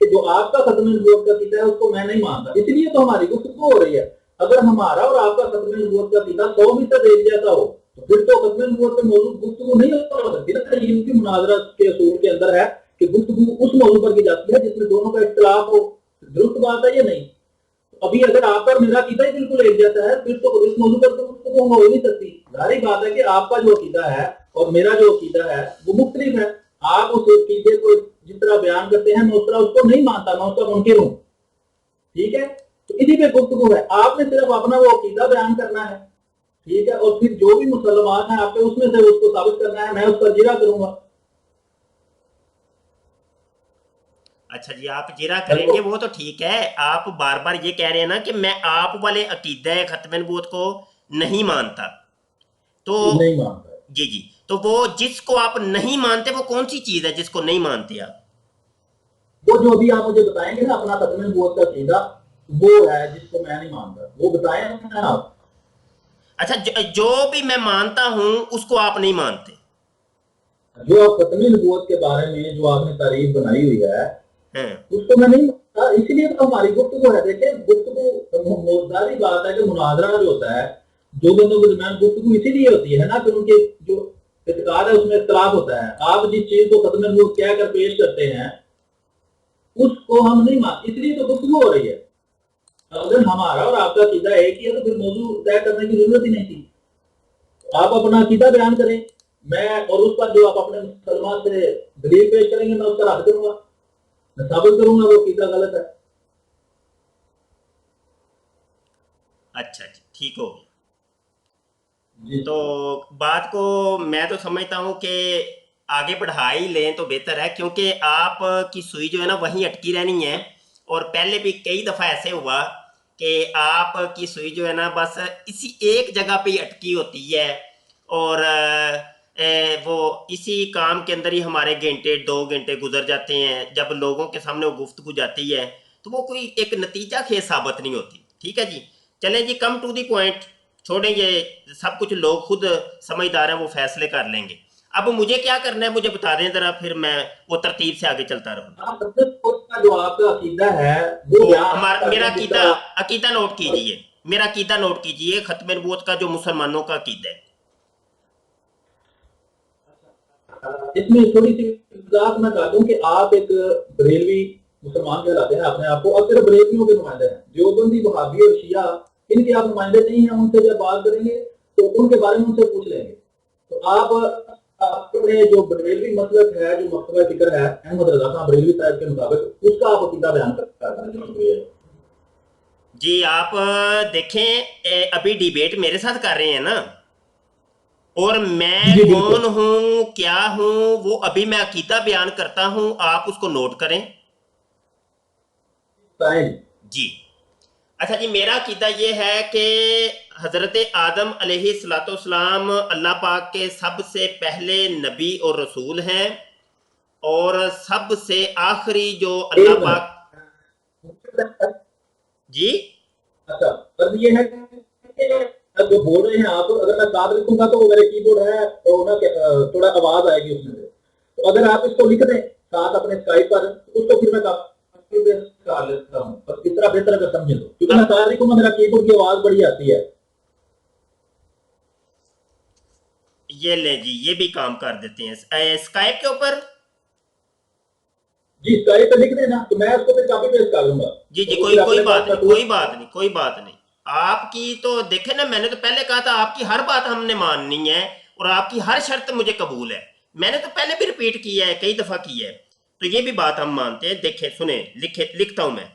کہ جو آپ کا ختم نبوت کا عقیدہ ہے اس کو میں نہیں مانتا، اس لیے تو ہماری گفتگو ہو رہی ہے۔ اگر ہمارا اور آپ کا ختم نبوت کا عقیدہ 100% ایک جیسا ہو تو پھر تو ختم نبوت پہ موضوع گفتگو نہیں ہو سکتی نا۔ علم کی مناظرہ کے اصول کے اندر ہے کہ گفتگو اس موضوع پر کی جاتی ہے جس میں دونوں کا اختلاف ہو۔ درست بات ہے یا نہیں؟ ابھی اگر آپ کا میرا عقیدہ ہی بالکل ایک جیسا ہے پھر تو اس موضوع پر تو گفتگو ہو ہی نہیں سکتی۔ ظاہر بات ہے کہ آپ کا جو عقیدہ ہے اور میرا جو عقیدہ ہے وہ مختلف ہے۔ آپ اس عقیدے کو جس طرح بیان کرتے ہیں میں اس طرح اس کو نہیں مانتا، میں اس کا منکر ہوں، ٹھیک ہے؟ تو اسی پہ گفتگو ہے۔ آپ نے صرف اپنا وہ عقیدہ بیان کرنا ہے، ٹھیک ہے، اور پھر جو بھی مسلمات ہیں آپ کے اس میں سے اس کو ثابت کرنا ہے، میں اس پر جرا کروں گا۔ اچھا جی، آپ جرا کریں گے وہ تو ٹھیک ہے، آپ بار بار یہ کہہ رہے ہیں نا کہ میں آپ والے عقیدہ ختم نبوت کو نہیں مانتا، تو نہیں مانتا ہے۔ جی جی، تو وہ جس کو آپ نہیں مانتے وہ کون سی چیز ہے جس کو نہیں مانتے آپ؟ وہ جو ابھی آپ مجھے بتائیں گے نا اپنا ختم نبوت کا عقیدہ، وہ ہے جس کو میں نہیں مانتا، وہ بتائیں نا آپ۔ اچھا، جو بھی میں مانتا ہوں اس کو آپ نہیں مانتے؟ جو آپ ختم نبوت کے بارے میں جو آپ نے تعریف بنائی ہوئی ہے ہاں اس کو میں نہیں مانتا، اسی لیے تو ہماری گفتگو ہے۔ دیکھیں گفتگو ظاہری بات ہے کہ مناظرہ جو ہوتا ہے دو بندوں کے درمیان گفتگو اسی لیے ہوتی ہے نا کہ ان کے جو اعتقاد ہے اس میں اختلاف ہوتا ہے۔ آپ جس چیز کو ختم نبوت کہہ کر پیش کرتے ہیں اس کو ہم نہیں مانتے، اس لیے تو گفتگو ہو رہی ہے۔ اگر ہمارا اور آپ کا عقیدہ ایک ہی ہے تو پھر موضوع طے کرنے کی ضرورت ہی نہیں تھی۔ آپ اپنا عقیدہ بیان کریں، میں اور اس پر جو آپ اپنے مسلمان سے دلیل پیش کریں گے میں اس کا رد کروں گا، میں ثابت کروں گا وہ عقیدہ غلط ہے۔ اچھا جی، ٹھیک ہو گیا۔ جی تو بات کو میں تو سمجھتا ہوں کہ آگے بڑھا ہی لیں تو بہتر ہے، کیونکہ آپ کی سوئی جو ہے نا وہیں اٹکی رہنی ہے، اور پہلے بھی کئی دفعہ ایسے ہوا کہ آپ کی سوئی جو ہے نا بس اسی ایک جگہ پہ ہی اٹکی ہوتی ہے، اور وہ اسی کام کے اندر ہی ہمارے گھنٹے 2 گھنٹے گزر جاتے ہیں۔ جب لوگوں کے سامنے وہ گفتگو جاتی ہے تو وہ کوئی ایک نتیجہ خیز ثابت نہیں ہوتی۔ ٹھیک ہے جی، چلیں جی، کم ٹو دی پوائنٹ، چھوڑیں یہ سب کچھ لوگ خود سمجھدار ہیں، وہ فیصلے کر لیں گے۔ اب مجھے کیا کرنا ہے مجھے بتا دیں ذرا، پھر میں وہ ترتیب سے آگے چلتا رہوں۔ آپ اپنے خود کا جو آپ کا عقیدہ ہے وہ وہ بیان میرا کرنے کی طرح عقیدہ نوٹ کیجئے، میرا عقیدہ نوٹ کیجئے، ختم نبوت کا جو مسلمانوں کا عقیدہ ہے۔ اس میں تھوڑی سی وضاحت میں کہہ دوں کہ آپ ایک بریلوی مسلمان کہلاتے ہیں اپنے آپ کو، اور صرف بریلویوں کے نمائندے ہیں۔ دیوبندی، وہابی اور شیعہ ان کے آپ نمائندے نہیں ہیں۔ ان سے جب بات کریں گے تو ان کے بارے میں ان سے پوچھ لیں گے۔ تو آپ اپنے جو بریلوی مسلک ہے، جو مکتبہ فکر ہے احمد رضا خان بریلوی صاحب کے مطابق، اس کا آپ عقیدہ بیان کرتے ہیں۔ جی آپ دیکھیں، ابھی ڈیبیٹ میرے ساتھ کر رہے ہیں نا، اور میں جی بالکل کون ہوں کیا ہوں وہ ابھی میں عقیدہ بیان کرتا ہوں، آپ اس کو نوٹ کریں۔ جی اچھا جی، میرا عقیدہ یہ ہے کہ حضرت آدم علیہ السلام اللہ پاک کے سب سے پہلے نبی اور رسول ہیں، اور سب سے آخری جو اللہ ایک پاک، منٹ، جی اچھا فرض یہ ہے کہ جو بول رہے ہیں آپ، اگر میں ساتھ لکھوں گا تو وہ میرے کی بورڈ ہے تو نا تھوڑا آواز آئے گی اس میں سے، تو اگر آپ اس کو لکھ دیں ساتھ اپنے اسکائپ پر اس کو پھر میں کافی کر لیتا ہوں، بس اس طرح بہتر اگر سمجھیں تو، کیونکہ میں اب ساتھ لکھوں گا میرا کی بورڈ کی آواز بڑی آتی ہے۔ یہ لیں جی، یہ بھی کام کر دیتے ہیں اسکائپ کے اوپر۔ جی اسکائپ پہ لکھ دینا تو میں اس کو پھر کافی پیسٹ کر لوں گا، جی جی، تو وہ پھر کوئی اپنے بات پاس نہیں، میں کوئی بات نہیں، کوئی بات نہیں۔ آپ کی تو دیکھیں نا، میں نے تو پہلے کہا تھا آپ کی ہر بات ہم نے ماننی ہے، اور آپ کی ہر شرط مجھے قبول ہے، میں نے تو پہلے بھی ریپیٹ کیا ہے، کئی دفعہ کیا ہے، تو یہ بھی بات ہم مانتے ہیں۔ دیکھیں سنیں، لکھتا ہوں میں،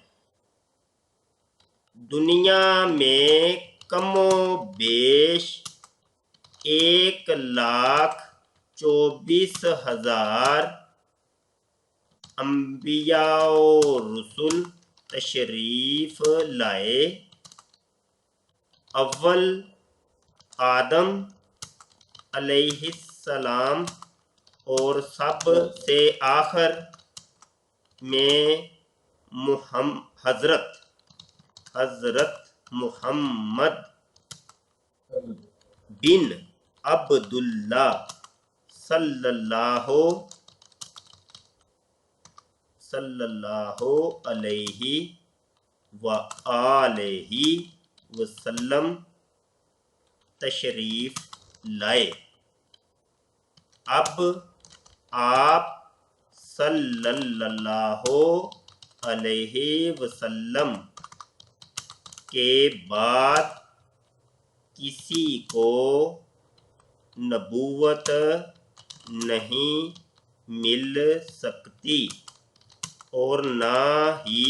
دنیا میں کم و بیش 1,24,000 انبیاء و رسول تشریف لائے۔ اول آدم علیہ السلام، اور سب سے آخر میں حضرت محمد بن عبداللہ صلی اللہ علیہ وآلہ وسلم تشریف لائے۔ اب آپ صلی اللہ علیہ وسلم کے بعد کسی کو نبوت نہیں مل سکتی اور نہ ہی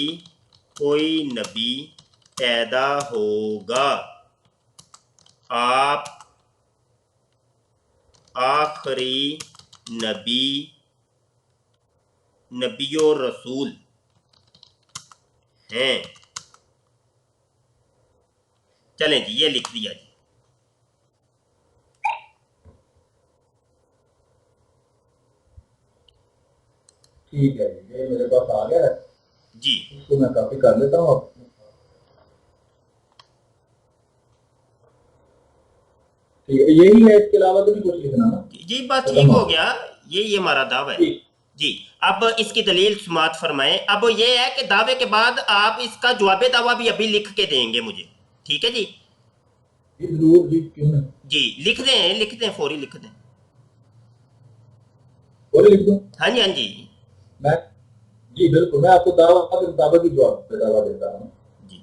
کوئی نبی پیدا ہوگا۔ آپ آخری نبی و رسول ہیں۔ چلیں جی، یہ لکھ دیا جی۔ ٹھیک ہے جی، یہ میرے پاس آ گیا ہے جی اس کو میں کاپی کر لیتا ہوں۔ ٹھیک ہے، یہی ہے، اس کے علاوہ تو نہیں کچھ لکھنا نا؟ جی بات ٹھیک ہو گیا، یہ ہمارا دعویٰ ہے جی۔ اب اس کی دلیل سماعت فرمائیں۔ اب یہ ہے کہ دعوے کے بعد آپ اس کا جواب دعویٰ بھی ابھی لکھ کے دیں گے مجھے، ٹھیک ہے جی؟ ضرور جی، کیوں نہیں؟ جی لکھ دیں فوری لکھ دیں۔ اور لکھ دوں؟ ہاں جی ہاں جی میں جی بالکل، میں آپ کو دعویٰ کے مطابق ہی جواب پہ دعویٰ دیتا ہوں جی۔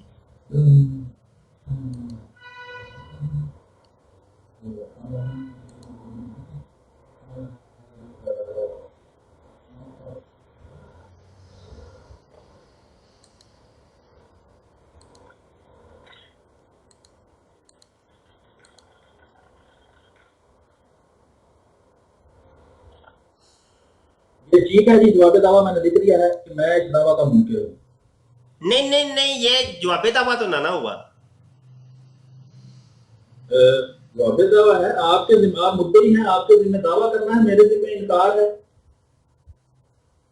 یہ ٹھیک ہے جی، جواب دعویٰ میں نے لکھ دیا ہے کہ میں اس دعویٰ کا منکر ہوں۔ نہیں، یہ جواب دعویٰ تو نہ ہوا۔ جواب دعویٰ ہے، آپ کے ذمہ، آپ مدعی ہیں، آپ کے ذمہ دعویٰ کرنا ہے، میرے ذمہ انکار ہے۔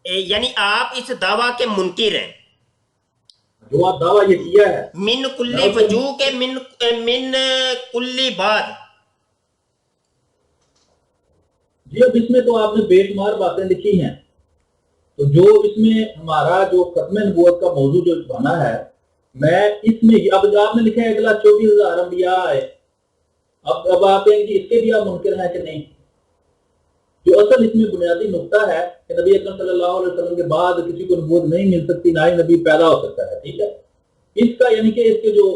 یعنی آپ اس دعویٰ کے منکر ہیں، جو آپ دعویٰ یہ کیا ہے من کلی وجوہ کے من کلی بعد۔ جی اب اس میں تو آپ نے بے شمار باتیں لکھی ہیں، تو جو اس میں ہمارا جو ختم نبوت کا موضوع جو بنا ہے، میں اس میں اب آپ نے لکھا ہے 1,24,000 انبیاء آئے، اب آپ کہیں گے اس کے بھی آپ منکر ہیں کہ نہیں؟ جو اصل اس میں بنیادی نقطہ ہے کہ نبی اکرم صلی اللہ علیہ وسلم کے بعد کسی کو نبوت نہیں مل سکتی، نہ ہی نبی پیدا ہو سکتا ہے، ٹھیک ہے؟ اس کا یعنی کہ اس کے جو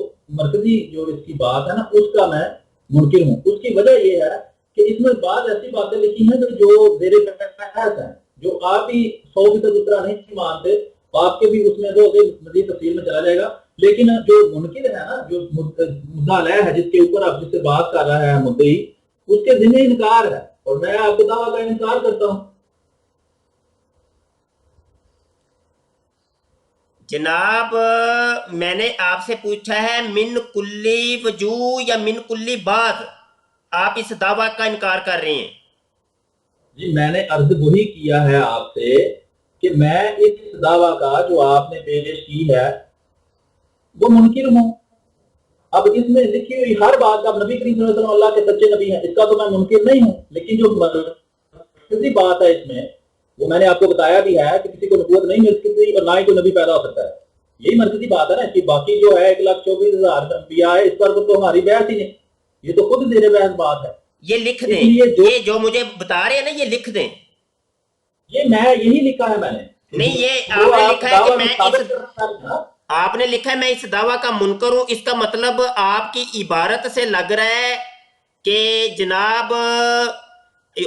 مرکزی جو اس کی بات ہے نا، اس کا میں منکر ہوں۔ اس کی وجہ یہ ہے کہ اس میں بعض ایسی باتیں لکھی ہیں جو زیر بحث ہیں، جو آپ ہی 100% اترا نہیں مانتے، آپ کے بھی اس میں تو مزید تفصیل میں چلا جائے گا، لیکن جو منکر ہے نا، جو مدعا علیہ ہے، جس کے اوپر آپ جس سے بات کر رہا ہے مدعی، اس کے ذمہ انکار ہے، اور میں آپ کے دعویٰ کا انکار کرتا ہوں۔ جناب میں نے آپ سے پوچھا ہے من کلی وجوہ یا من کلی بعد، آپ اس دعویٰ کا انکار کر رہے ہیں۔ جی میں نے عرض وہی کیا ہے آپ سے کہ میں اس دعویٰ کا جو آپ نے پیش کی ہے وہ منکر ہوں۔ اب اس میں لکھی ہوئی ہر بات، اب نبی کریم صلی اللہ علیہ وسلم اللہ کے سچے نبی ہیں، اس کا تو میں منکر نہیں ہوں، لیکن جو مرکزی بات ہے اس میں، وہ میں نے آپ کو بتایا بھی ہے کہ کسی کو نبوت نہیں مل سکتی اور نہ ہی کوئی نبی پیدا ہو سکتا ہے، یہی مرکزی بات ہے نا۔ کہ باقی جو ہے 1,24,000 انبیاء ہے، اس پر تو ہماری بحث ہی نہیں، یہ تو خود زیر بحث بات ہے۔ یہ لکھ دیں، یہ جو مجھے بتا رہے ہیں نا، یہ لکھ دیں۔ یہ میں یہی لکھا ہے میں نے، نہیں یہ آپ نے لکھا ہے کہ میں آپ نے لکھا ہے میں اس دعویٰ کا منکر ہوں، اس کا مطلب آپ کی عبارت سے لگ رہا ہے کہ جناب،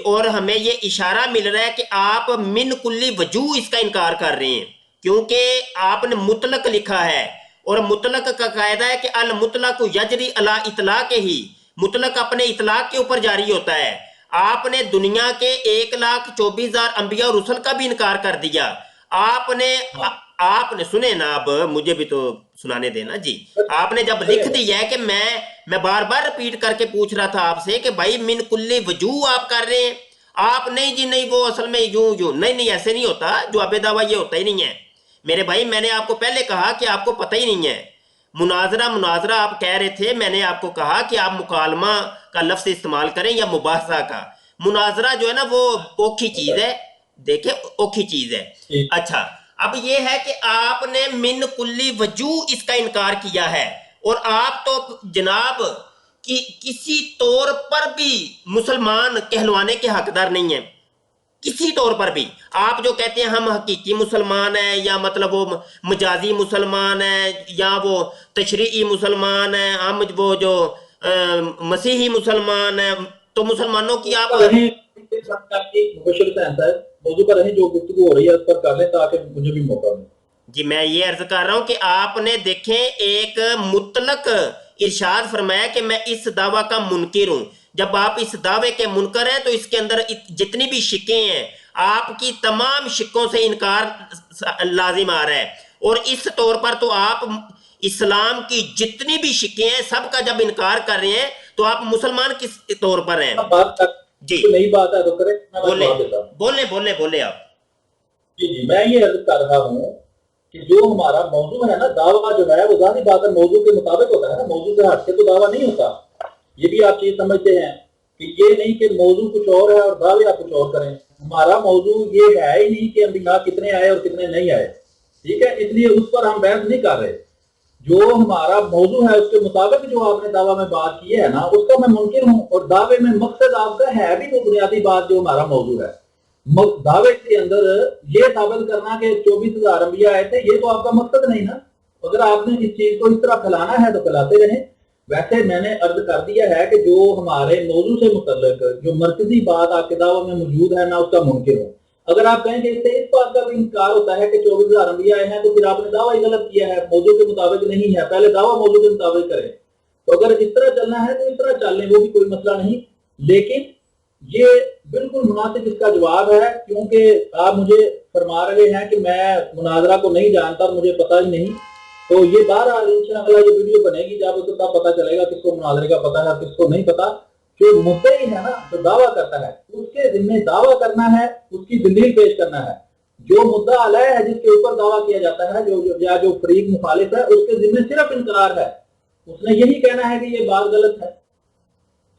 اور ہمیں یہ اشارہ مل رہا ہے کہ آپ من کلی وجوہ اس کا انکار کر رہے ہیں، کیونکہ آپ نے مطلق لکھا ہے، اور مطلق کا قاعدہ ہے کہ المطلق یجری علی اطلاق ہی، مطلق اپنے اطلاق کے اوپر جاری ہوتا ہے۔ آپ نے دنیا کے 1,24,000 انبیاء اور رسل کا بھی انکار کر دیا۔ آپ نے سنے نا، اب مجھے بھی تو سنانے دینا جی۔ آپ نے جب لکھ دیا ہے کہ میں بار بار ریپیٹ کر کے پوچھ رہا تھا آپ سے کہ بھائی من کلی وجوہ آپ کر رہے ہیں، آپ نہیں جی نہیں، وہ اصل میں یوں نہیں ایسے نہیں ہوتا، جواب دعویٰ یہ ہوتا ہی نہیں ہے میرے بھائی۔ میں نے آپ کو پہلے کہا کہ آپ کو پتہ ہی نہیں ہے، مناظرہ آپ کہہ رہے تھے، میں نے آپ کو کہا کہ آپ مکالمہ کا لفظ استعمال کریں یا مباحثہ کا۔ مناظرہ جو ہے نا وہ اوکھی چیز ہے، دیکھیں اوکھی چیز ہے۔ اچھا اب یہ ہے کہ آپ نے من کلی وجوہ اس کا انکار کیا ہے، اور آپ تو جناب کہ کسی طور پر بھی مسلمان کہلوانے کے حقدار نہیں ہیں، کسی طور پر بھی۔ آپ جو کہتے ہیں ہم حقیقی مسلمان ہیں، یا مطلب وہ مجازی مسلمان ہیں، یا وہ تشریعی مسلمان ہیں، ہم وہ جو مسیحی مسلمان ہیں، تو مسلمانوں کی آپ رہیں آپ کی مبشر صاحب موضوع پر رہیں، جو گفتگو ہو رہی ہے اس پر کر لیں تاکہ مجھے بھی موقع ملے۔ جی میں یہ عرض کر رہا ہوں کہ آپ نے دیکھیں ایک مطلق ارشاد فرمایا کہ میں اس دعویٰ کا منکر ہوں۔ جب آپ اس دعوے کے منکر ہیں تو اس کے اندر جتنی بھی شکیں ہیں آپ کی تمام شکوں سے انکار لازم آ رہا ہے، اور اس طور پر تو آپ اسلام کی جتنی بھی شکیں ہیں سب کا جب انکار کر رہے ہیں تو آپ مسلمان کس طور پر ہیں؟ بات جی نئی بات ہے تو کریں، میں بولیں جواب دیتا ہوں۔ بولیں آپ۔ جی میں یہ عرض کر رہا ہوں کہ جو ہمارا موضوع ہے نا، دعویٰ جو ہے وہ ظاہری بات ہے موضوع کے مطابق ہوتا ہے نا، موضوع سے ہٹ کے تو دعویٰ نہیں ہوتا۔ یہ بھی آپ چیز سمجھتے ہیں کہ یہ نہیں کہ موضوع کچھ اور ہے اور دعوے آپ کچھ اور کریں۔ ہمارا موضوع یہ ہے ہی نہیں کہ انبیاء کتنے آئے اور کتنے نہیں آئے، ٹھیک ہے؟ اس لیے اس پر ہم بحث نہیں کر رہے۔ جو ہمارا موضوع ہے اس کے مطابق جو آپ نے دعویٰ میں بات کی ہے نا، اس کا میں منکر ہوں، اور دعوے میں مقصد آپ کا ہے بھی وہ بنیادی بات جو ہمارا موضوع ہے۔ دعوے کے اندر یہ ثابت کرنا کہ 24,000 انبیاء آئے تھے، یہ تو آپ کا مقصد نہیں نا۔ اگر آپ نے اس چیز کو اس طرح پھیلانا ہے تو پھیلاتے رہیں۔ ویسے میں نے عرض کر دیا ہے کہ جو ہمارے موضوع سے متعلق جو مرکزی بات آپ کے دعوے میں موجود ہے نا، اس کا منکر ہوں۔ اگر آپ کہیں کہ اس سے اس بات کا بھی انکار ہوتا ہے کہ 24,000 انبیاء آئے ہیں تو پھر آپ نے دعویٰ ہی غلط کیا ہے، موضوع کے مطابق نہیں ہے۔ پہلے دعویٰ موضوع کے مطابق کریں۔ تو اگر اس طرح چلنا ہے تو اس طرح چل لیں، وہ بھی کوئی مسئلہ نہیں۔ لیکن یہ بالکل مناسب اس کا جواب ہے، کیونکہ آپ مجھے فرما رہے ہیں کہ میں مناظرہ کو نہیں جانتا اور مجھے پتہ ہی نہیں۔ تو یہ بہرحال انشاءاللہ یہ ویڈیو بنے گی، جب اس کو تب پتہ چلے گا کس کو مناظرے کا پتہ ہے اور کس کو نہیں پتہ۔ جو مدعی ہے نا، جو دعویٰ کرتا ہے، اس کے ذمہ دعویٰ کرنا ہے، اس کی دلیل پیش کرنا ہے۔ جو مدعا علیہ ہے، جس کے اوپر دعویٰ کیا جاتا ہے، جو فریق مخالف ہے، اس کے ذمہ صرف انقرار ہے۔ اس نے یہی کہنا ہے کہ یہ بات غلط ہے،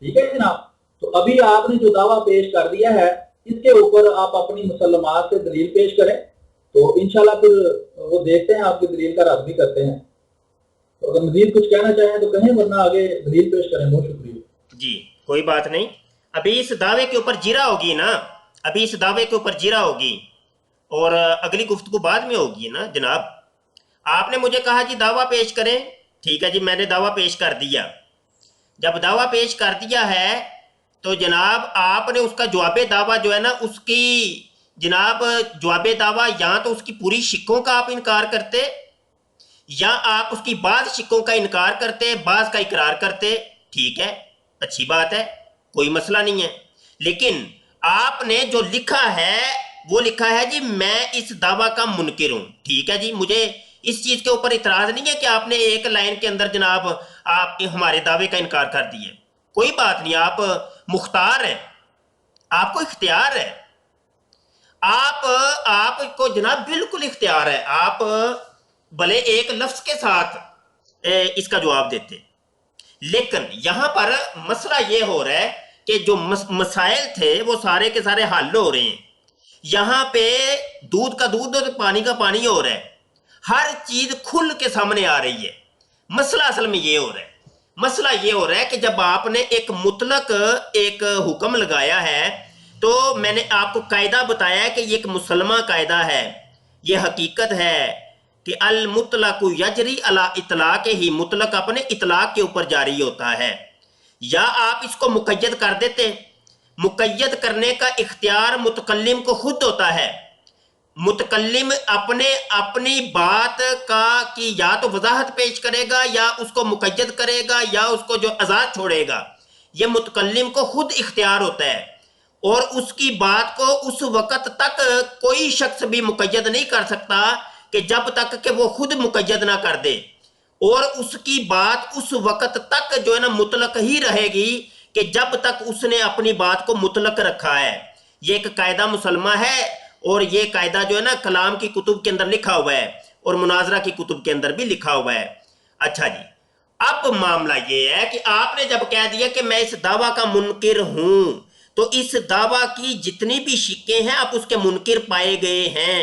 ٹھیک ہے جناب؟ تو ابھی آپ نے جو دعویٰ پیش کر دیا ہے، اس کے اوپر آپ اپنی مسلمات سے دلیل پیش کریں، تو انشاءاللہ پھر وہ دیکھتے ہیں، آپ کی دلیل کا رد بھی کرتے ہیں۔ تو اگر مزید کچھ کہنا چاہیں تو کہیں، ورنہ آگے دلیل پیش کریں۔ بہت شکریہ۔ جی کوئی بات نہیں، ابھی اس دعوے کے اوپر جرا ہوگی نا، ابھی اس دعوے کے اوپر جرا ہوگی، اور اگلی گفتگو بعد میں ہوگی نا جناب۔ آپ نے مجھے کہا جی دعویٰ پیش کریں، ٹھیک ہے جی میں نے دعویٰ پیش کر دیا۔ جب دعویٰ پیش کر دیا ہے تو جناب آپ نے اس کا جواب دعویٰ جو ہے نا، اس کی جناب جواب دعویٰ یا تو اس کی پوری شکوں کا آپ انکار کرتے، یا آپ اس کی بعض شکوں کا انکار کرتے، بعض کا اقرار کرتے، ٹھیک ہے اچھی بات ہے، کوئی مسئلہ نہیں ہے۔ لیکن آپ نے جو لکھا ہے وہ لکھا ہے جی میں اس دعویٰ کا منکر ہوں، ٹھیک ہے جی، مجھے اس چیز کے اوپر اعتراض نہیں ہے کہ آپ نے ایک لائن کے اندر جناب آپ ہمارے دعوے کا انکار کر دیے، کوئی بات نہیں، آپ مختار ہیں، آپ کو اختیار ہے، آپ کو جناب بالکل اختیار ہے، آپ بھلے ایک لفظ کے ساتھ اس کا جواب دیتے۔ لیکن یہاں پر مسئلہ یہ ہو رہا ہے کہ جو مسائل تھے وہ سارے کے سارے حل ہو رہے ہیں، یہاں پہ دودھ کا دودھ اور پانی کا پانی ہو رہا ہے، ہر چیز کھل کے سامنے آ رہی ہے۔ مسئلہ اصل میں یہ ہو رہا ہے، مسئلہ یہ ہو رہا ہے کہ جب آپ نے ایک مطلق ایک حکم لگایا ہے تو میں نے آپ کو قاعدہ بتایا ہے کہ یہ ایک مسلمہ قاعدہ ہے، یہ حقیقت ہے کہ المطلق یجری علی اطلاق ہی، مطلق اپنے اطلاق کے اوپر جاری ہوتا ہے۔ یا آپ اس کو مقید کر دیتے، مقید کرنے کا اختیار متکلم کو خود ہوتا ہے، متکلم اپنی بات کا کی یا تو وضاحت پیش کرے گا یا اس کو مقید کرے گا یا اس کو جو آزاد چھوڑے گا، یہ متکلم کو خود اختیار ہوتا ہے، اور اس کی بات کو اس وقت تک کوئی شخص بھی مقید نہیں کر سکتا کہ جب تک کہ وہ خود مقید نہ کر دے، اور اس کی بات اس وقت تک جو ہے نا مطلق ہی رہے گی کہ جب تک اس نے اپنی بات کو مطلق رکھا ہے۔ یہ ایک قاعدہ مسلمہ ہے، اور یہ قاعدہ جو ہے نا کلام کی کتب کے اندر لکھا ہوا ہے اور مناظرہ کی کتب کے اندر بھی لکھا ہوا ہے۔ اچھا جی، اب معاملہ یہ ہے کہ آپ نے جب کہہ دیا کہ میں اس دعویٰ کا منکر ہوں، تو اس دعویٰ کی جتنی بھی شکیں ہیں آپ اس کے منکر پائے گئے ہیں۔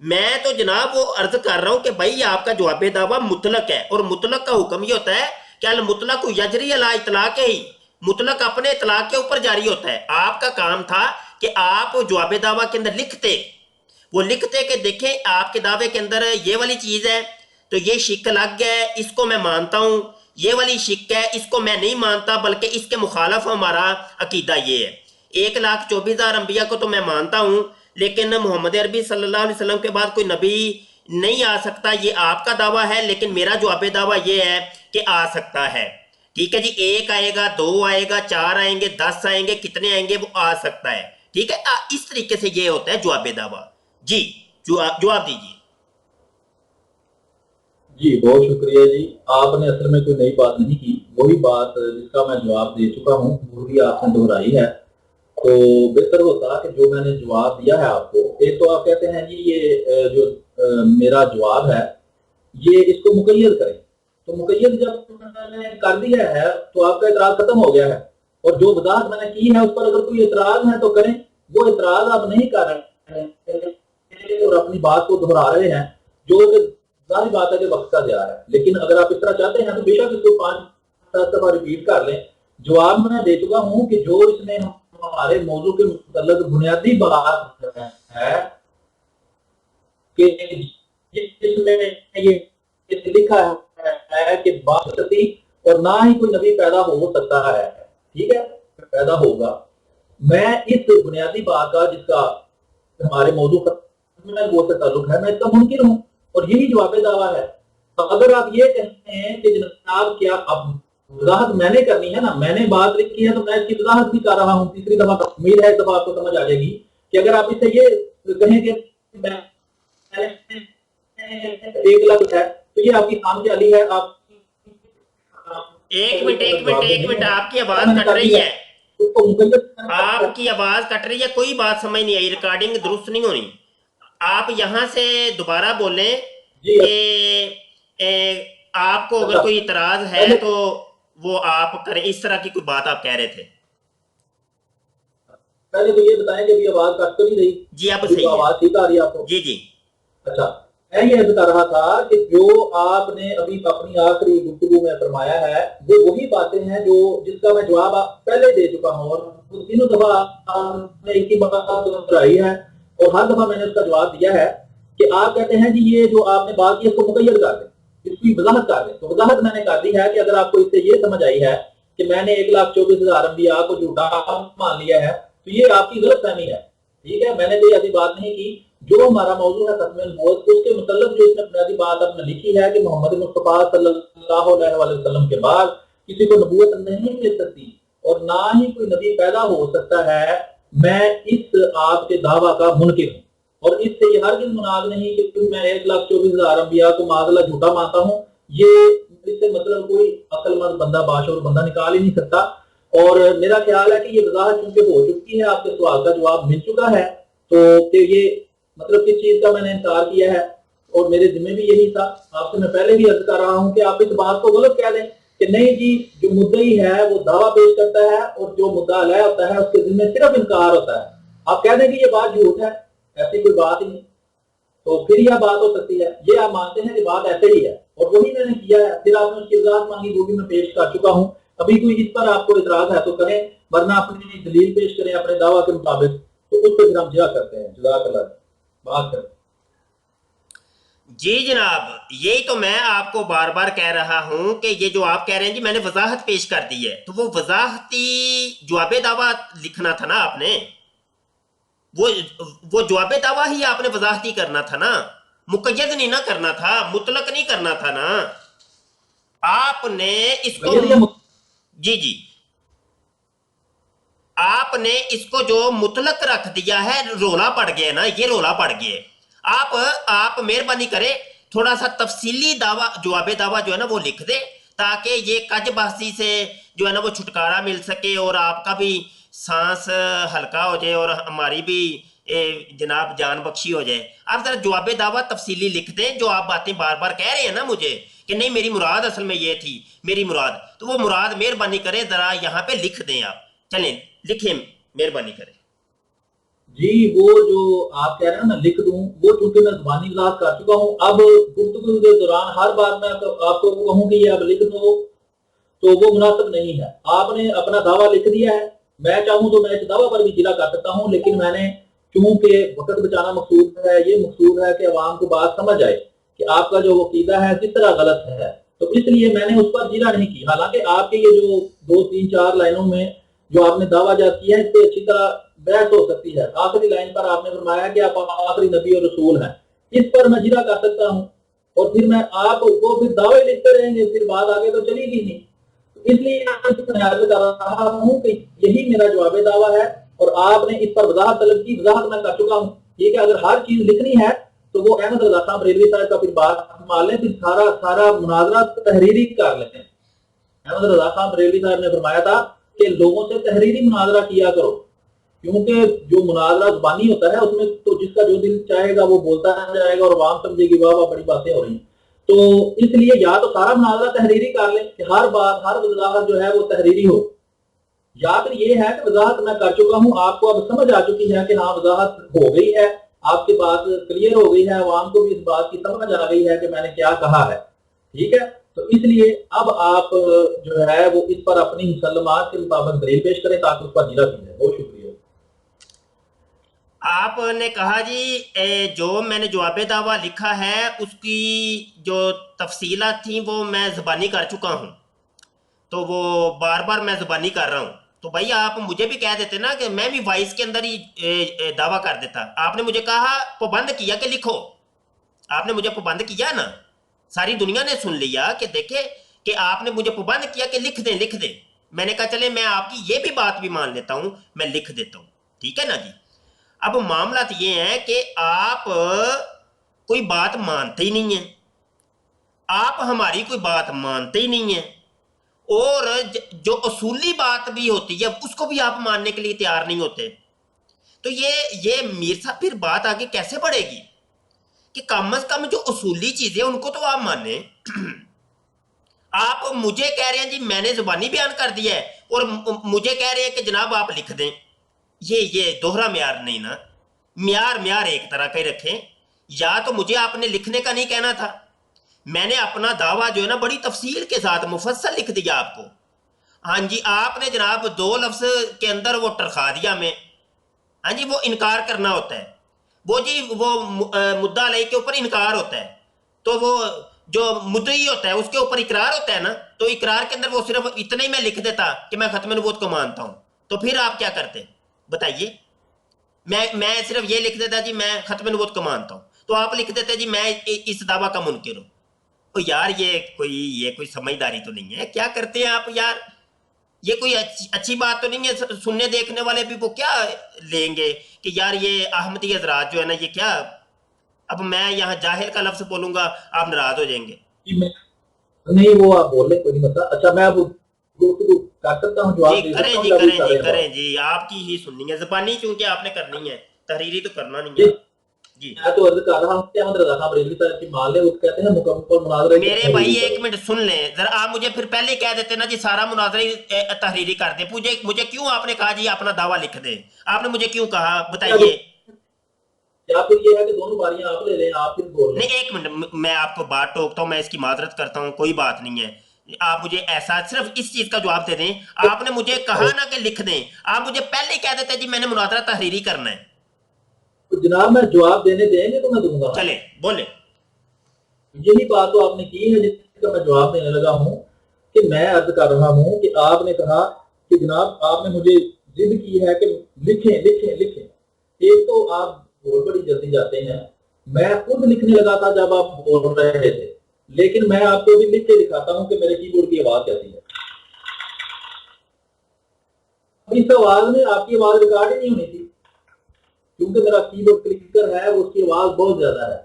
میں تو جناب وہ عرض کر رہا ہوں کہ بھائی آپ کا جواب دعویٰ مطلق ہے، اور مطلق کا حکم یہ ہوتا ہے کہ المطلق یجری علی اطلاق ہی، مطلق اپنے اطلاق کے اوپر جاری ہوتا ہے۔ آپ کا کام تھا کہ آپ جواب دعویٰ کے اندر لکھتے، وہ لکھتے کہ دیکھیں آپ کے دعوے کے اندر یہ والی چیز ہے تو یہ شک لگ گیا ہے، اس کو میں مانتا ہوں، یہ والی شک ہے اس کو میں نہیں مانتا بلکہ اس کے مخالف ہمارا عقیدہ یہ ہے۔ 1,24,000 انبیاء کو تو میں مانتا ہوں، لیکن محمد عربی صلی اللہ علیہ وسلم کے بعد کوئی نبی نہیں آ سکتا، یہ آپ کا دعویٰ ہے، لیکن میرا جواب دعویٰ یہ ہے کہ آ سکتا ہے۔ ٹھیک ہے جی، 1 آئے گا، 2 آئے گا، 4 آئیں گے، 10 آئیں گے، کتنے آئیں گے وہ آ سکتا ہے۔ ٹھیک ہے، اس طریقے سے یہ ہوتا ہے جواب دعویٰ۔ جی جواب دیجیے۔ جی بہت شکریہ جی، آپ نے اصل میں کوئی نئی بات نہیں کی، وہی بات جس کا میں جواب دے چکا ہوں وہی آپ نے دہرائی ہے۔ تو بہتر ہوتا کہ جو میں نے جواب دیا ہے آپ کو، ایک تو آپ کہتے ہیں جی یہ جو میرا جواب ہے یہ اس کو مقید کریں، تو مقید جب میں نے کر دیا ہے تو آپ کا اعتراض ختم ہو گیا ہے، اور جو وضاحت میں نے کی ہے اس پر اگر کوئی اعتراض ہے تو کریں، وہ اعتراض آپ نہیں کر رہے ہیں اور اپنی بات کو دہرا رہے ہیں، جو کہ ظاہر بات ہے کہ وقت کا ضیاع ہے۔ لیکن اگر آپ اس طرح چاہتے ہیں تو بے شک اس کو 5-7 دفعہ ریپیٹ کر لیں۔ جواب میں دے چکا ہوں کہ جو اس میں ہمارے موضوع کے متعلق بنیادی بات ہے کہ جس میں یہ لکھا ہے کہ بات اور نہ ہی کوئی نبی پیدا ہو سکتا ہے، ٹھیک ہے، پیدا ہوگا، میں اس بنیادی بات کا جس کا ہمارے موضوع وہ سے تعلق ہے میں اس کا منکر ہوں، اور یہی جواب دعویٰ ہے۔ تو اگر آپ یہ کہتے ہیں کہ جناب کیا اب وضاحت میں نے کرنی ہے نا، میں نے بات لکھی ہے تو میں اس کی وضاحت بھی کر رہا ہوں، تیسری دفعہ امید ہے اس دفعہ آپ کو سمجھ آ جائے گی کہ اگر آپ اس سے یہ کہیں کہ 1 لاکھ ہے تو یہ آپ کی خام خیالی ہے۔ آپ ایک منٹ آپ کی آواز کٹ رہی ہے، آپ کی آواز کٹ رہی ہے، کوئی بات سمجھ نہیں آئی، ریکارڈنگ درست نہیں ہونی۔ آپ یہاں سے دوبارہ بولیں کہ آپ کو اگر کوئی اعتراض ہے تو وہ آپ کریں، اس طرح کی کوئی بات آپ کہہ رہے تھے۔ پہلے تو یہ بتائیں کہ ابھی آواز کٹ تو نہیں رہی؟ جی اب صحیح ہے، آواز ٹھیک آ رہی ہے آپ کو؟ جی جی۔ اچھا، میں یہ بتا رہا تھا کہ جو آپ نے ابھی اپنی آخری گفتگو میں فرمایا ہے وہ وہی باتیں ہیں جو جس کا میں جواب پہلے دے چکا ہوں، اور تینوں دفعہ آپ نے ایک ہی بات دہرائی ہے اور ہر دفعہ میں نے اس کا جواب دیا ہے کہ آپ کہتے ہیں جی یہ جو آپ نے بات کی اس کو مقید کر دیں، اس کی وضاحت کر دیں۔ تو وضاحت میں نے کر دی ہے کہ اگر آپ کو اس سے یہ سمجھ آئی ہے کہ میں نے 1,24,000 انبیاء کو جھوٹا مان لیا ہے تو یہ آپ کی غلط فہمی ہے، ٹھیک ہے، میں نے کوئی ایسی بات نہیں کی۔ جو ہمارا موضوع ہے ختم نبوت، اس کے متعلق جو اس نے بنیادی بات آپ نے لکھی ہے کہ محمد مصطفیٰ صلی اللہ علیہ وسلم کے بعد کسی کو نبوت نہیں مل سکتی اور نہ ہی کوئی نبی پیدا ہو سکتا ہے، میں اس آپ کے دعویٰ کا منکر ہوں، اور اس سے یہ ہرگز مناد نہیں کہ میں 1,24,000 انبیاء کو معاذ اللہ جھوٹا مانتا ہوں، یہ اس سے مطلب کوئی عقل مند بندہ باشعور بندہ نکال ہی نہیں سکتا۔ اور میرا خیال ہے کہ یہ وضاحت چونکہ ہو چکی ہے، آپ کے سوال کا جواب مل چکا ہے، تو کہ یہ مطلب کس چیز کا میں نے انکار کیا ہے، اور میرے ذمہ بھی یہی تھا۔ آپ سے میں پہلے بھی عرض کر رہا ہوں کہ آپ اس بات کو غلط کہہ لیں کہ نہیں جی جو مدعی ہے وہ دعویٰ پیش کرتا ہے اور جو مدعا علیہ ہوتا ہے اس کے ذمہ صرف انکار ہوتا ہے، آپ کہہ دیں کہ یہ بات جھوٹ ہے، ایسی کوئی بات ہی نہیں، تو پھر یہ بات ہو سکتی ہے، یہ آپ مانتے ہیں کہ بات ایسے ہی ہے، اور وہی میں نے کیا ہے۔ پھر آپ نے اس کی وضاحت مانگی، وہ بھی میں پیش کر چکا ہوں، ابھی کوئی اس پر آپ کو اعتراض ہے تو کریں، ورنہ اپنی دلیل پیش کریں اپنے دعویٰ کے مطابق، تو اس پہ پھر ہم جا کرتے ہیں۔ جزاک اللہ، بات کریں۔ جی جناب، یہی تو میں آپ کو بار بار کہہ رہا ہوں کہ یہ جو آپ کہہ رہے ہیں جی میں نے وضاحت پیش کر دی ہے، تو وہ وضاحتی جواب دعویٰ لکھنا تھا نا آپ نے، وہ جواب دعویٰ ہی آپ نے وضاحتی کرنا تھا نا، مقید نہیں نہ کرنا تھا، مطلق نہیں کرنا تھا نا۔ آپ نے اس کو جی جی آپ نے اس کو جو مطلق رکھ دیا ہے، رولا پڑ گیا نا، یہ رولا پڑ گیا۔ آپ مہربانی کریں تھوڑا سا تفصیلی جواب دعویٰ جو ہے نا وہ لکھ دیں، تاکہ یہ کج بحثی سے جو ہے نا وہ چھٹکارا مل سکے اور آپ کا بھی سانس ہلکا ہو جائے اور ہماری بھی جناب جان بخشی ہو جائے۔ آپ ذرا جواب دعویٰ تفصیلی لکھ دیں، جو آپ باتیں بار بار کہہ رہے ہیں نا مجھے کہ نہیں میری مراد اصل میں یہ تھی، میری مراد، تو وہ مراد مہربانی کریں ذرا یہاں پہ لکھ دیں۔ آپ چلیں لکھیں، مہربانی کریں۔ جی وہ جو آپ کہہ رہے ہیں نا لکھ دوں، وہ چونکہ میں زبانی وضاحت کر چکا ہوں، اب گفتگو کے دوران ہر بار میں آپ کو کہوں کہ یہ اب لکھ دو تو وہ مناسب نہیں ہے۔ آپ نے اپنا دعویٰ لکھ دیا ہے، میں چاہوں تو میں اس دعویٰ پر بھی جرا کر سکتا ہوں، لیکن میں نے چونکہ وقت بچانا مقصود ہے، یہ مقصود ہے کہ عوام کو بات سمجھ آئے کہ آپ کا جو عقیدہ ہے کس طرح غلط ہے، تو اس لیے میں نے اس پر جرا نہیں کی۔ حالانکہ آپ کے یہ جو 2 3 4 لائنوں میں جو آپ نے دعویٰ جات کیا ہے اس پہ اچھی طرح بحث ہو سکتی ہے۔ آخری لائن پر آپ نے فرمایا کہ آپ آخری نبی اور رسول ہیں، اس پر میں جرا کر سکتا ہوں، اور پھر میں آپ کو پھر دعوے لکھتے رہیں گے، پھر بات آگے تو چلے گی نہیں۔ اس لیے میں عرض کر رہا ہوں کہ یہی میرا جواب دعویٰ ہے، اور آپ نے اس پر وضاحت طلب کی، وضاحت میں کر چکا ہوں۔ ٹھیک ہے، اگر ہر چیز لکھنی ہے تو وہ احمد رضا خان بریلوی صاحب کا پھر بات مان لیں، پھر سارا مناظرہ تحریری کر لیتے ہیں۔ احمد رضا خان بریلوی صاحب نے فرمایا تھا کہ لوگوں سے تحریری مناظرہ کیا کرو، کیونکہ جو مناظرہ زبانی ہوتا ہے اس میں تو جس کا جو دل چاہے گا وہ بولتا جائے گا، اور عوام سمجھے گی واہ واہ بڑی باتیں ہو رہی ہیں۔ تو اس لیے یا تو سارا مناظرہ تحریری کر لیں کہ ہر بات ہر وضاحت جو ہے وہ تحریری ہو، یا پھر یہ ہے کہ وضاحت میں کر چکا ہوں، آپ کو اب سمجھ آ چکی ہے کہ ہاں وضاحت ہو گئی ہے، آپ کی بات کلیئر ہو گئی ہے، عوام کو بھی اس بات کی سمجھ آ گئی ہے کہ میں نے کیا کہا ہے۔ ٹھیک ہے، تو اس لیے اب آپ جو ہے وہ اس پر اپنی مسلمات کے مطابق دلیل پیش کریں تاکہ اس پر جرا کی جائے۔ بہت شکریہ۔ آپ نے کہا جی جو میں نے جواب دعویٰ لکھا ہے اس کی جو تفصیلات تھیں وہ میں زبانی کر چکا ہوں، تو وہ بار بار میں زبانی کر رہا ہوں، تو بھائی آپ مجھے بھی کہہ دیتے نا کہ میں بھی وائس کے اندر ہی دعویٰ کر دیتا۔ آپ نے مجھے کہا پابند کیا کہ لکھو، آپ نے مجھے پابند کیا نا، ساری دنیا نے سن لیا کہ دیکھے کہ آپ نے مجھے پابند کیا کہ لکھ دیں لکھ دیں۔ میں نے کہا چلے میں آپ کی یہ بھی بات بھی مان لیتا ہوں، میں لکھ دیتا ہوں، ٹھیک ہے نا جی۔ اب معاملات یہ ہیں کہ آپ کوئی بات مانتے ہی نہیں ہیں، آپ ہماری کوئی بات مانتے ہی نہیں ہیں، اور جو اصولی بات بھی ہوتی ہے اس کو بھی آپ ماننے کے لیے تیار نہیں ہوتے، تو یہ میر صاحب پھر بات آگے کیسے بڑھے گی کہ کم از کم جو اصولی چیزیں ان کو تو آپ مانیں۔ آپ مجھے کہہ رہے ہیں جی میں نے زبانی بیان کر دیا ہے، اور مجھے کہہ رہے ہیں کہ جناب آپ لکھ دیں، یہ دوہرا معیار نہیں نا، معیار ایک طرح کا ہی رکھیں۔ یا تو مجھے آپ نے لکھنے کا نہیں کہنا تھا، میں نے اپنا دعویٰ جو ہے نا بڑی تفصیل کے ساتھ مفصل لکھ دیا آپ کو، ہاں جی آپ نے جناب 2 لفظ کے اندر وہ ٹرخا دیا میں، ہاں جی وہ انکار کرنا ہوتا ہے، وہ جی وہ مدعا علیہ کے اوپر انکار ہوتا ہے، تو وہ جو مدعی ہوتا ہے اس کے اوپر اقرار ہوتا ہے نا، تو اقرار کے اندر وہ صرف اتنا ہی میں لکھ دیتا کہ میں ختم نبوت کو مانتا ہوں، تو پھر آپ کیا کرتے بتائیے؟ میں صرف یہ لکھ دیتا جی میں ختم نبوت کو مانتا ہوں، تو آپ لکھ دیتے جی میں اس دعویٰ کا منکر ہوں۔ تو یار یہ کوئی سمجھداری تو نہیں ہے، کیا کرتے ہیں آپ یار؟ یہ کوئی اچھی بات تو نہیں ہے، سننے دیکھنے والے بھی وہ کیا لیں گے کہ یار یہ احمدی حضرات جو ہے نا یہ کیا، اب میں یہاں جاہل کا لفظ بولوں گا آپ ناراض ہو جائیں گے۔ نہیں وہ آپ بول لیں، کوئی نہیں مسئلہ۔ اچھا میں اب گفتگو کر سکتا ہوں، جواب دے سکتا ہوں، یا وہ کر رہے ہیں کریں جی آپ کی ہی سننی ہے، زبانی چونکہ آپ نے کرنی ہے، تحریری تو کرنا نہیں ہے جی۔ میں تو عرض کر رہا ہوں کہ احمد رضا خان بریلوی صاحب کی مان لے، وہ کہتے ہیں مکمل مناظرہ کی میرے بھائی ایک منٹ سن لیں ذرا، آپ مجھے پھر پہلے کہہ دیتے نا جی سارا مناظرہ تحریری کر دیں، مجھے کیوں آپ نے کہا جی اپنا دعویٰ لکھ دیں؟ آپ نے مجھے کیوں کہا بتائیے؟ یا پھر یہ ہے کہ دونوں باریاں آپ لے لیں، آپ پھر بول لیں۔ نہیں ایک منٹ میں آپ کو بات ٹوکتا ہوں، میں اس کی معذرت کرتا ہوں، کوئی بات نہیں ہے، آپ مجھے ایسا صرف اس چیز کا جواب دے دیں۔ آپ نے مجھے کہا نا کہ لکھ دیں، آپ مجھے پہلے کہہ دیتے جی میں نے مناظرہ تحریری کرنا ہے۔ تو جناب میں جواب دینے دیں گے تو میں دوں گا، چلے بولے۔ یہی بات تو آپ نے کی ہے جس کا میں جواب دینے لگا ہوں، کہ میں عرض کر رہا ہوں کہ آپ نے کہا کہ جناب آپ نے مجھے ضد کی ہے کہ لکھیں لکھیں لکھیں، ایک تو آپ بہت بڑی جلدی جاتے ہیں، میں خود لکھنے لگا تھا جب آپ بول رہے تھے، لیکن میں آپ کو بھی لکھ کے دکھاتا ہوں کہ میرے کی بورڈ کی آواز کیسی ہے۔ اب اس آواز میں آپ کی آواز ریکارڈ ہی نہیں ہونی تھی، کیونکہ میرا کی بورڈ کلکر ہے، اس کی آواز بہت زیادہ ہے،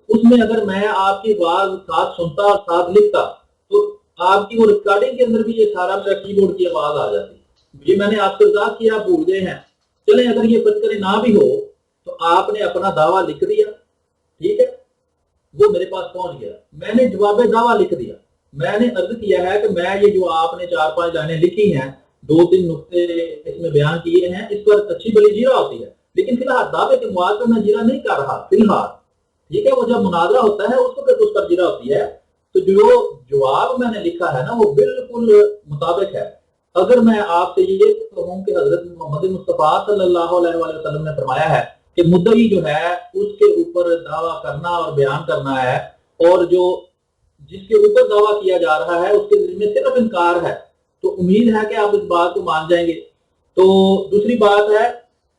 اس میں اگر میں آپ کی آواز ساتھ سنتا اور ساتھ لکھتا تو آپ کی وہ ریکارڈنگ کے اندر بھی یہ سارا میرا کی بورڈ کی آواز آ جاتی۔ یہ میں نے آپ سے وضاحت کیا، آپ بھول گئے ہیں۔ چلیں اگر یہ فکر نہ بھی ہو تو آپ نے اپنا دعویٰ لکھ دیا، ٹھیک ہے، وہ میرے پاس پہنچ گیا، میں نے جواب دعویٰ لکھ دیا، میں نے عرض کیا ہے کہ میں یہ جو آپ نے 4 5 لائنیں لکھی ہیں، 2 3 نقطے اس میں بیان کیے ہیں، اس پر اچھی بلی جیرا ہوتی ہے، لیکن فی الحال دعوے کے مواد پہ میں جرا نہیں کر رہا فی الحال، ٹھیک ہے. وہ جب مناظرہ ہوتا ہے اس وقت اس پر جرا ہوتی ہے. تو جو جواب میں نے لکھا ہے نا وہ بالکل مطابق ہے. اگر میں آپ سے یہ کہوں کہ حضرت محمد مصطفیٰ صلی اللہ علیہ وآلہ وسلم نے فرمایا ہے کہ مدعی جو ہے اس کے اوپر دعویٰ کرنا اور بیان کرنا ہے، اور جو جس کے اوپر دعویٰ کیا جا رہا ہے اس کے ذمہ صرف انکار ہے، تو امید ہے کہ آپ اس بات کو مان جائیں گے. تو دوسری بات ہے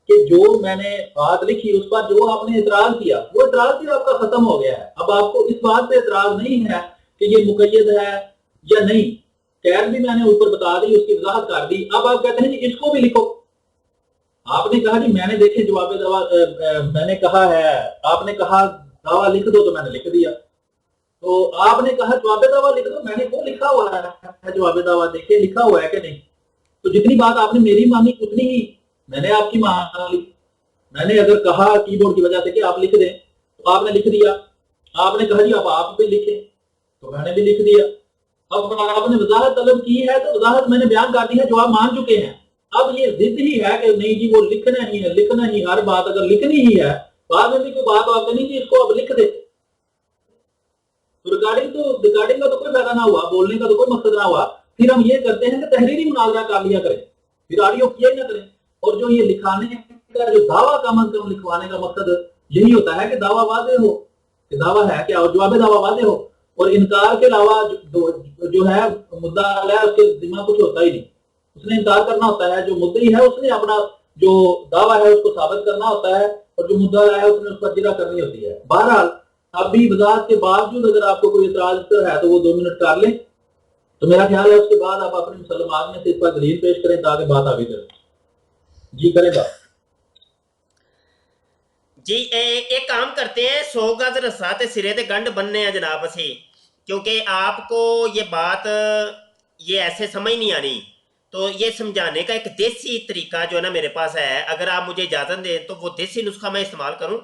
کہ جو میں نے بات لکھی اس پر جو آپ نے اعتراض کیا، وہ اعتراض بھی آپ کا ختم ہو گیا ہے. اب آپ کو اس بات پہ اعتراض نہیں ہے کہ یہ مقید ہے یا نہیں. قید بھی میں نے اوپر بتا دی، اس کی وضاحت کر دی. اب آپ کہتے ہیں جی اس کو بھی لکھو. آپ نے کہا جی میں نے دیکھے جواب دعویٰ میں نے کہا ہے، آپ نے کہا دعویٰ لکھ دو تو میں نے لکھ دیا. تو آپ نے کہا جواب دعویٰ لکھ دو، میں نے وہ لکھا ہوا ہے جواب دعویٰ، دیکھیں لکھا ہوا ہے کہ نہیں. تو جتنی بات آپ نے میری مانی اتنی ہی میں نے آپ کی مان لی. میں نے اگر کہا کی بورڈ کی وجہ سے کہ آپ لکھ دیں تو آپ نے لکھ دیا. آپ نے کہا جی اب آپ بھی لکھیں تو میں نے بھی لکھ دیا. اب آپ نے وضاحت طلب کی ہے تو وضاحت میں نے بیان کر دی ہے جو آپ مان چکے ہیں. اب یہ ضد ہی ہے کہ نہیں جی وہ لکھنا ہی ہے، لکھنا ہی، ہر بات اگر لکھنی ہی ہے، بعد میں بھی کوئی بات آپ نہیں جی اس کو اب لکھ دے. ریکارڈنگ کا تو کوئی فائدہ نہ ہوا، بولنے کا تو کوئی مقصد نہ ہوا. پھر ہم یہ کرتے ہیں کہ تحریری مناظرہ کر لیا کریں، پھر آڈیو کیا ہی نہ کریں. اور جو یہ لکھانے کا جو دعویٰ کم از کم لکھوانے کا مقصد یہی ہوتا ہے کہ دعویٰ واضح ہو، کہ دعویٰ ہے کیا، اور جواب دعویٰ واضح ہو. اور انکار کے علاوہ جو ہے مدعا علیہ اس کے ذمہ کچھ ہوتا ہی نہیں. اس نے انکار کرنا ہوتا ہے، جو مدعی ہے اس نے اپنا جو دعویٰ ہے اس کو ثابت کرنا ہوتا ہے، اور جو مدعا علیہ ہے اس نے اس پر جرا کرنی ہوتی ہے. بہرحال ابھی وضاحت کے باوجود اگر آپ کو کوئی اعتراض ہے تو وہ 2 منٹ کر لیں، تو میرا خیال ہے اس کے بعد آپ اپنے مسلمات میں سے اس پر دلیل پیش کریں تاکہ بات آگے چلے. جی کرے گا. جی ایک کام کرتے ہیں، 100 گز رسا تے سرے تے گنڈ بننے ہیں جناب اسی، کیونکہ آپ کو یہ بات یہ ایسے سمجھ نہیں آنی. تو یہ سمجھانے کا ایک دیسی طریقہ جو ہے نا میرے پاس ہے، اگر آپ مجھے اجازت دیں تو وہ دیسی نسخہ میں استعمال کروں.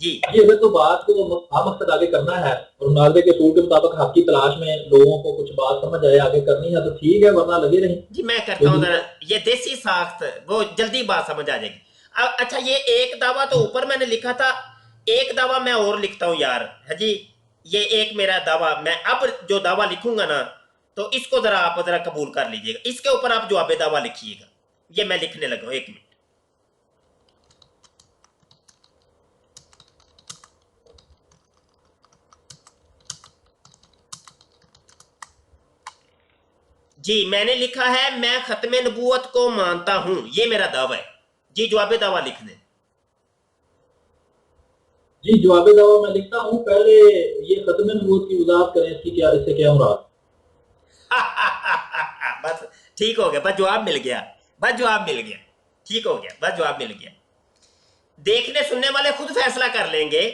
جی اگر تو بات کو مقصد آگے کرنا ہے اور مناظرے کے اصول کے مطابق حق کی تلاش میں لوگوں کو کچھ بات سمجھ آئے آگے کرنی ہے تو ٹھیک ہے، ورنہ لگے رہیں. جی میں کرتا ہوں ذرا یہ دیسی ساخت، وہ جلدی بات سمجھ آ جائے گی. اچھا یہ ایک دعویٰ تو اوپر میں نے لکھا تھا، ایک دعویٰ میں اور لکھتا ہوں یار. ہے جی یہ ایک میرا دعویٰ، میں اب جو دعویٰ لکھوں گا نا تو اس کو ذرا آپ ذرا قبول کر لیجئے گا. اس کے اوپر آپ جواب دعویٰ لکھیے گا. یہ میں لکھنے لگا ہوں، 1 منٹ. جی میں نے لکھا ہے میں ختم نبوت کو مانتا ہوں، یہ میرا دعویٰ ہے. جی جواب دعویٰ لکھ دیں. جی جواب دعویٰ میں لکھتا ہوں. پہلے یہ ختم نبوت کی وضاحت کریں، اس کی کیا، اس سے کیا مراد. بس ٹھیک ہو گیا، بس جواب مل گیا، بس جواب مل گیا، ٹھیک ہو گیا، بس جواب مل گیا. دیکھنے سننے والے خود فیصلہ کر لیں گے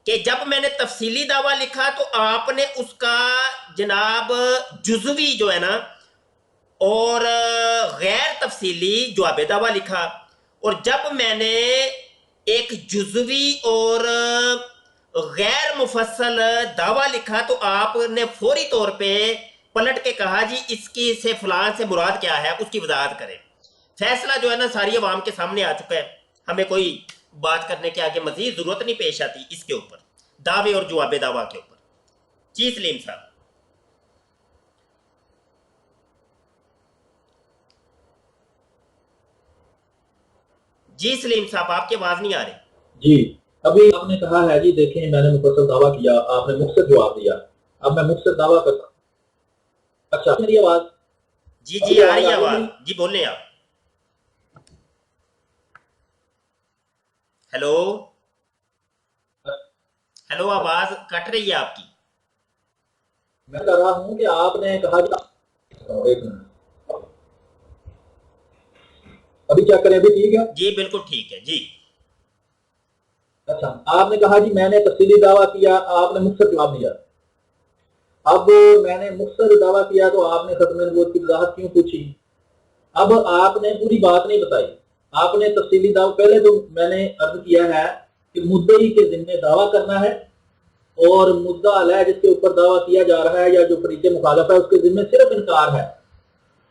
کہ جب میں نے تفصیلی دعویٰ لکھا تو آپ نے اس کا جناب جزوی جو ہے نا اور غیر تفصیلی جواب دعویٰ لکھا. اور جب میں نے ایک جزوی اور غیر مفصل دعویٰ لکھا تو آپ نے فوری طور پہ پلٹ کے کہا جی اس کی سے فلان سے مراد کیا ہے، اس کی وضاحت کریں. فیصلہ جو ہے نا ساری عوام کے سامنے آ چکا ہے، ہمیں کوئی بات کرنے کے آگے مزید ضرورت نہیں پیش آتی اس کے اوپر، دعوے اور جواب دعویٰ کے اوپر. جی سلیم صاحب. جی سلیم صاحب آپ کی آواز نہیں آ رہی. جی ابھی آپ نے کہا ہے جی دیکھیں میں نے مفصل دعویٰ کیا، آپ نے مختصر جواب دیا. اب میں مختصر دعویٰ کرتا ہوں. اچھا میری آواز جی جی آ رہی ہے آواز. جی بولیں آپ. ہیلو ہیلو آواز کٹ رہی ہے آپ کی. میں کہہ رہا ہوں کہ آپ نے کہا ایک منٹ ابھی چیک کریں، ابھی ٹھیک ہے. جی بالکل ٹھیک ہے. جی اچھا آپ نے کہا جی میں نے تفصیلی دعویٰ کیا، آپ نے مختصر جواب دیا. اب میں نے مختصر دعویٰ کیا تو آپ نے ختم نبوت کی وضاحت کیوں پوچھی. اب آپ نے پوری بات نہیں بتائی، آپ نے تفصیلی دعویٰ. پہلے تو میں نے عرض کیا ہے کہ مدعی کے ذمہ دعویٰ کرنا ہے، اور مدعا علیہ جس کے اوپر دعویٰ کیا جا رہا ہے یا جو فریق مخالف ہے اس کے ذمہ صرف انکار ہے.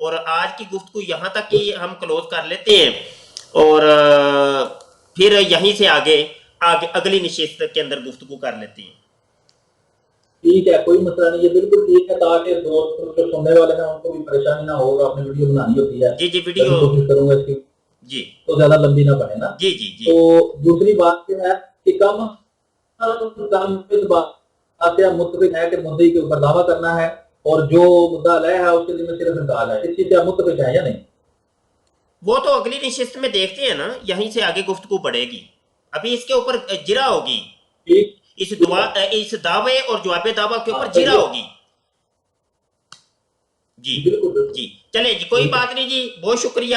اور آج کی گفتگو یہاں تک ہی ہم کلوز کر لیتے ہیں، اور پھر یہیں سے آگے اگلی نشست کے اندر گفتگو کر لیتے ہیں۔ ٹھیک ہے، کوئی مسئلہ نہیں، یہ بالکل ٹھیک ہے، تاکہ دوست جو سننے والے ہیں ان کو بھی پریشانی نہ ہو، اپنی ویڈیو بنانی ہوتی ہے، جی میں ویڈیو، بھی کوشش کروں گا اس کی جی تو زیادہ لمبی نہ بنے نا۔ جی جی جی تو دوسری بات یہ ہے کہ کم بات متفق ہے کہ مدعی کے اوپر دعویٰ کرنا ہے، اور جو مدعا علیہ ہے اس کے ذمہ صرف انتقال ہے، اس چیز سے آپ متفق ہیں یا نہیں؟ وہ تو اگلی نشست میں دیکھتے ہیں نا، یہیں سے آگے گفتگو بڑھے گی، ابھی اس کے اوپر جرا ہوگی، ٹھیک، اس دعوے اور جواب دعویٰ کے ہاں اوپر صحیح جرا ہے، ہوگی۔ جی بالکل بالکل جی چلے جی، کوئی بالکل۔ بات نہیں جی، بہت شکریہ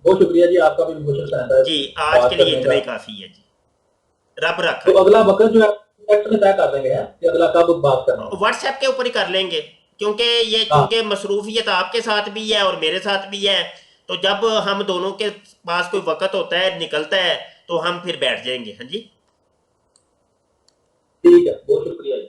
بہت شکریہ جی، آپ کا بھی بہت شکریہ ہے جی، آج کے بات لیے کرنے اتنا کا۔ ہی کافی ہے جی، رب رکھا تو جی۔ اگلا وقت جو ہے ٹیکسٹ میں طے کر دیں گے کہ اگلا کب بات کرنا ہے۔ واٹس ایپ کے اوپر ہی کر لیں گے، کیونکہ یہ ہاں چونکہ مصروفیت آپ کے ساتھ بھی ہے اور میرے ساتھ بھی ہے، تو جب ہم دونوں کے پاس کوئی وقت ہوتا ہے نکلتا ہے تو ہم پھر بیٹھ جائیں گے۔ ہاں جی ٹھیک ہے، بہت شکریہ جی۔